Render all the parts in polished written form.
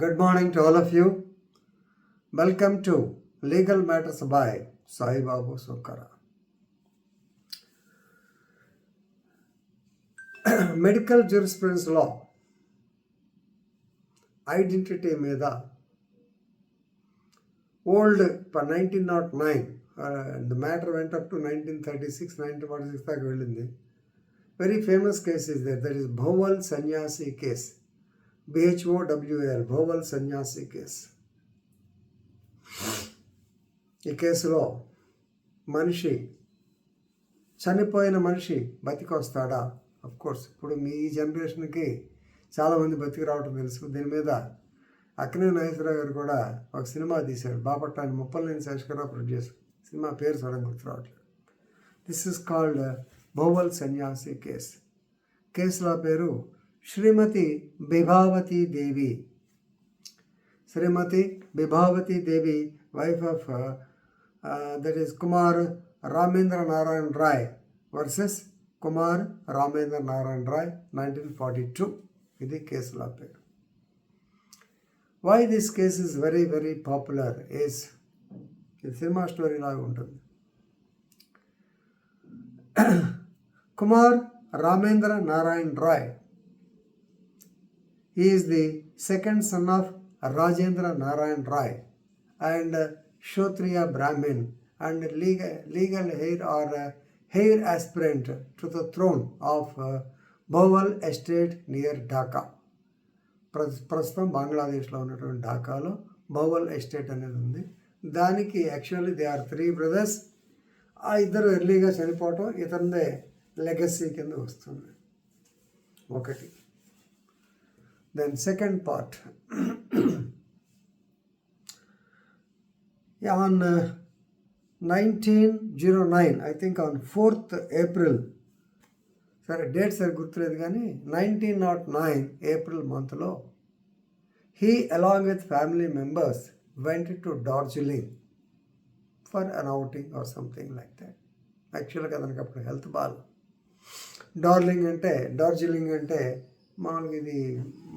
Good morning to all of you. Welcome to Legal Matters by Sai Babu Sunkara. Medical jurisprudence law identity మీద old 1909 the matter went up to 1936, 1946 దాకా వెళ్ళింది. Very famous case is that is Bhowal Sannyasi case, BHOWL, భోవల్ Sannyasi case. ఈ కేసులో చనిపోయిన మనిషి బతికొస్తాడా? Course ఇప్పుడు మీ జనరేషన్కి చాలామంది బతికి రావడం తెలుసు. దీని మీద అక్కినేని నాగేశ్వరరావు గారు కూడా ఒక సినిమా తీశారు, బాపట్టాన్ని ముప్పలనేని శేషకరావు ప్రొడ్యూసర్. సినిమా పేరు సడన్ గుర్తు రావట్లేదు. This is called భోవల్ Sannyasi case. కేసులో పేరు Shrimati Bibhavati Devi. Shrimati Bibhavati Devi, wife of that is Kumar Ramendra Narayan Roy versus Kumar Ramendra Narayan Roy, 1942. ఇది కేసుల పేరు. Why this case is very very popular is, ఇది సినిమా స్టోరీ లాగా ఉంటుంది. Kumar Ramendra Narayan Roy, he is the second son of Rajendra Narayan Rai and Kshatriya Brahmin and legal heir or heir aspirant to the throne of Bhowal estate near Dhaka. ప్రస్తుతం బంగ్లాదేశ్లో ఉన్నటువంటి ఢాకాలో భోవల్ estate అనేది ఉంది. దానికి actually they are 3 brothers. ఆ ఇద్దరు ఎర్లీగా చనిపోవటం ఇతనిదే లెగసీ కింద వస్తుంది ఒకటి. Then second part, on 1909, I think on 4th April, సరే డేట్ సరి గుర్తులేదు కానీ 1909 ఏప్రిల్ మంత్లో he along with family members went to Darjeeling for an outing or something like that. యాక్చువల్గా అతనికి అప్పుడు హెల్త్ బాగా. డార్జిలింగ్ అంటే మామూలుగా ఇది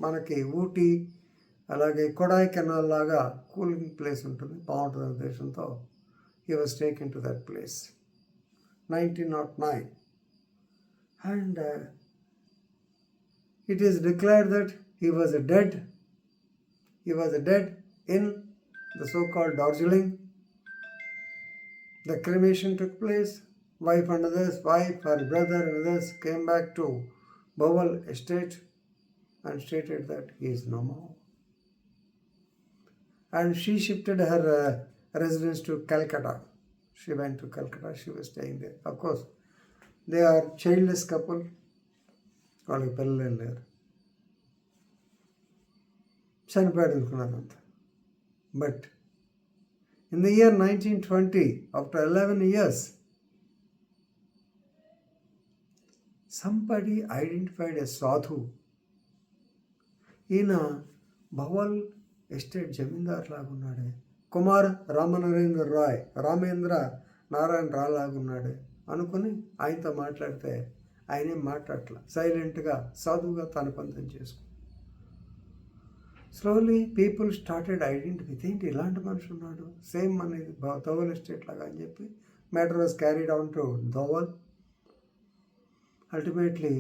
మనకి ఊటీ అలాగే కొడాయి కెనాల్ లాగా కూలింగ్ ప్లేస్ ఉంటుంది, బాగుంటుంది ఉద్దేశంతో he was taken to that place 1909. And it is declared that he was dead in the so called Darjeeling. The cremation took place. Wife, her brother and others came back to Bhowal estate and stated that he is no more. And she shifted her residence to Calcutta. She went to Calcutta. She was staying there. Of course, they are childless couple. వాళ్ళకి పిల్లలు లేరు, చనిపోయాడు అనుకున్నారంత. But in the year 1920, after 11 years, somebody identified a sadhu. ఈయన Bhawal estate zamindar లాగున్నాడే, కుమార్ రామేంద్ర నారాయణ రాయ్ లాగున్నాడే అనుకుని ఆయనతో మాట్లాడితే ఆయనేం మాట్లాడట్లా, సైలెంట్గా సాధువుగా తన పంతం చేసుకు. స్లోలీ పీపుల్ స్టార్టెడ్ ఐడెంటిఫై, ఏంటి ఇలాంటి మనిషి ఉన్నాడు సేమ్ అనేది ధోవల్ ఎస్టేట్ లాగా అని చెప్పి matter was carried on to Bhawal. Ultimately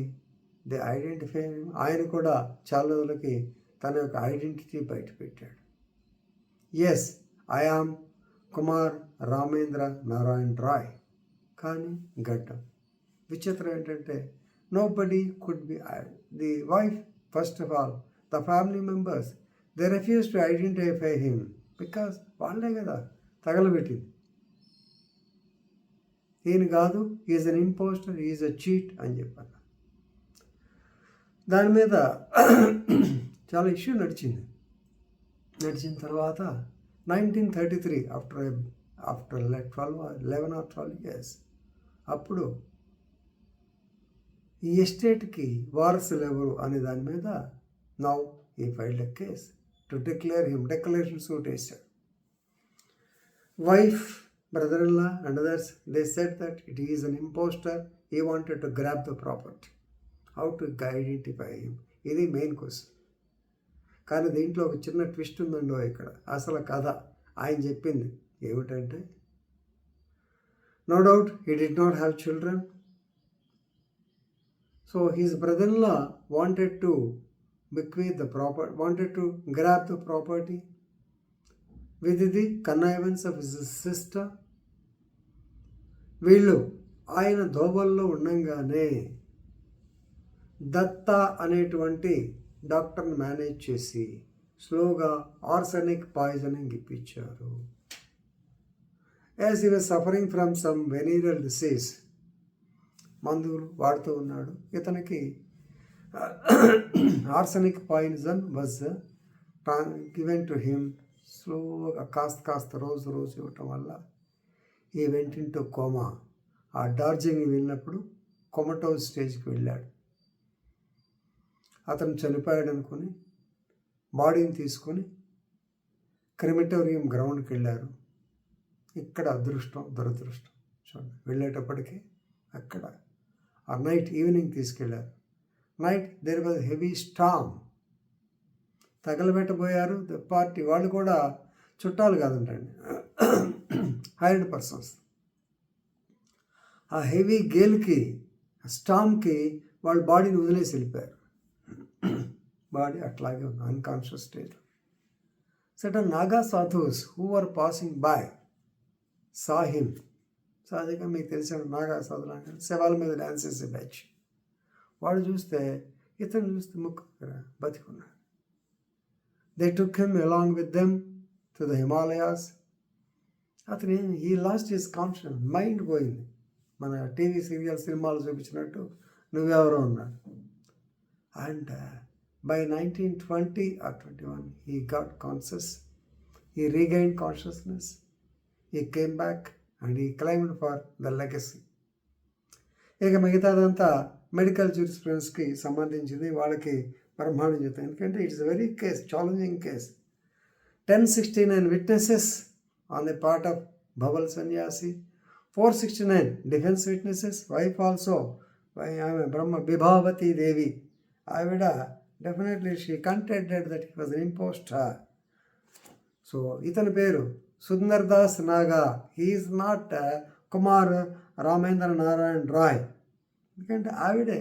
they identify. ఆయన కూడా చాలా రోజులకి తన యొక్క ఐడెంటిటీ బయట పెట్టాడు. Yes, I am Kumar Ramendra Narayan Roy. కానీ గడ్డం విచిత్రం ఏంటంటే nobody could be the wife. First of all the family members they refuse to identify him because వాళ్ళే కదా తగలబెట్టింది. ఈయన కాదు, is an imposter, is a cheat అని చెప్పాను. దాని మీద చాలా ఇష్యూ నడిచిన తర్వాత 1933, ఆఫ్టర్ 11 or 12 years, అప్పుడు ఈ ఎస్టేట్కి వారసులు ఎవరు అనే దాని మీద now he filed a case to declare him. Declaration suit వేశాడు. Wife, brother-in-law and others, they said that he is an imposter. He wanted to grab the property. How to identify him? ఇది main question. కానీ దీంట్లో ఒక చిన్న twist ఉందండో ఇక్కడ. అసలు కథ ఆయన చెప్పింది ఏమిటంటే, no doubt he did not have children. So his brother-in-law wanted to bequeath the property, wanted to grab the property with the connivance of his sister. వీళ్ళు ఆయన దోబల్లో ఉండంగానే దత్తా అనేటువంటి డాక్టర్ని మేనేజ్ చేసి స్లోగా ఆర్సెనిక్ పాయిజనింగ్ ఇప్పించారు. As he was suffering from some venereal disease, మందులు వాడుతూ ఉన్నాడు. ఇతనికి arsenic poison was given to him స్లోగా కాస్త రోజు ఇవ్వటం వల్ల ఈ వెంట ఇంటూ కోమా. ఆ డార్జిలింగ్ వెళ్ళినప్పుడు కొమటోజ్ స్టేజ్కి వెళ్ళాడు. అతను చనిపోయాడు అనుకుని బాడీని తీసుకొని క్రిమిటోరియం గ్రౌండ్కి వెళ్ళారు. ఇక్కడ అదృష్టం దురదృష్టం చూడండి. వెళ్ళేటప్పటికి అక్కడ ఆ నైట్ ఈవినింగ్ తీసుకెళ్ళారు. Night there was heavy storm. తగలబెట్టబోయారు. ద పార్టీ వాళ్ళు కూడా చుట్టాలు కాదంటండి, హైర్డ్ పర్సన్స్. ఆ హెవీ గేల్కి, స్టామ్కి వాళ్ళ బాడీని వదిలేసి వెళ్ళిపోయారు. బాడీ అట్లాగే ఉంది unconscious state. Sudden Naga sadhus who are passing by saw him. సహజంగా మీకు తెలిసిన నాగా సాధులు అంటే శవాల మీద డ్యాన్స్ చేసే బ్యాచ్. వాడు చూస్తే ఇతను చూస్తే ముక్కు బతికున్నాడు. They took him along with them to the Himalayas. అతను ఈ లాస్ట్ హిస్ కాన్షియస్, మైండ్ పోయింది. మన టీవీ సీరియల్ సినిమాలు చూపించినట్టు నువ్వెవరో ఉన్నాడు. And by 1920 or 21 he got conscious, he regained consciousness, he came back and he claimed for the legacy. ఇక మిగతాదంతా మెడికల్ జ్యూరిస్ప్రుడెన్స్కి సంబంధించింది. వాళ్ళకి బ్రహ్మాండం చెప్తాను, ఎందుకంటే it's very case, challenging case. 1069 witnesses on the part of Bhawal Sannyasi, 469 defence witnesses, wife also ఆమె బ్రహ్మ బిభావతి దేవి. ఆవిడ definitely she contented that he was impostor. So ఇతని పేరు సుందర్ దాస్ నాగా. He is not Kumar Ramendra Narayan Roy. ఎందుకంటే ఆవిడే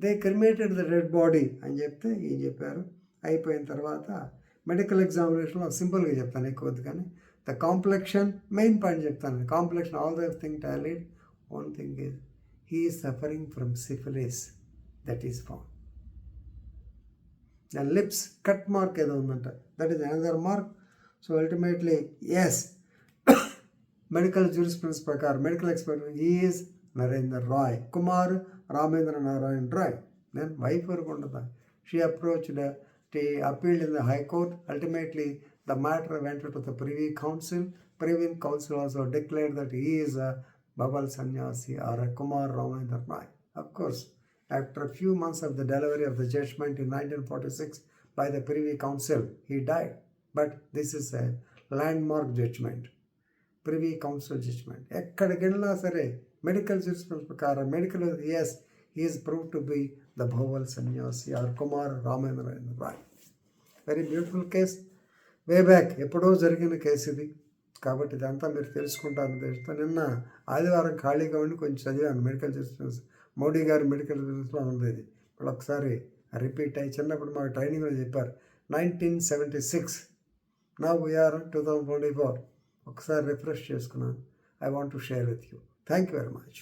they cremated the dead body అని చెప్తే ఏం చెప్పారు. అయిపోయిన తర్వాత మెడికల్ ఎగ్జామినేషన్లో సింపుల్గా చెప్తాను, ఎక్కువ కానీ ద కాంప్లెక్షన్ మెయిన్ పాయింట్ చెప్తాను. Complexion all the thing tallied. One thing is he is suffering from syphilis, that is found. And lips cut mark ఏదో ఉందంట, that is another mark. So ultimately yes, medical jurisprudence ప్రకారం medical expert he is Narender Roy, Kumar Ramendra Narayan Roy. Then wife వరకు ఉండదా. She approached, appealed in the High Court. Ultimately, the matter went to the Privy Council. Privy Council also declared that he is a Babal Sannyasi or a Kumar Ramendra Rai. Of course, after a few months of the delivery of the judgment in 1946 by the Privy Council, he died. But this is a landmark judgment. Privy Council judgment. ఎక్కడికి వెళ్ళినా సరే medical jurisprudence ప్రకారం medical yes he is proved to be the Bhaval Sannyasi or Kumar Ramendra Rai. Very beautiful case. Way back ఎప్పుడో జరిగిన case ఇది. కాబట్టి ఇదంతా మీరు తెలుసుకుంటారని తెలుస్తూ నిన్న ఆదివారం ఖాళీగా ఉండి కొంచెం చదివాను. మెడికల్ జ్యూరిస్ప్రుడెన్స్ మోడీ గారి మెడికల్ జ్యూరిస్ప్రుడెన్స్లో ఉంది ఇది. ఇప్పుడు ఒకసారి రిపీట్ అయ్యి చిన్నప్పుడు మాకు ట్రైనింగ్లో చెప్పారు 1976. Now we're 2024. ఒకసారి రిఫ్రెష్ చేసుకున్నాను. I want to share with you. Thank you very much.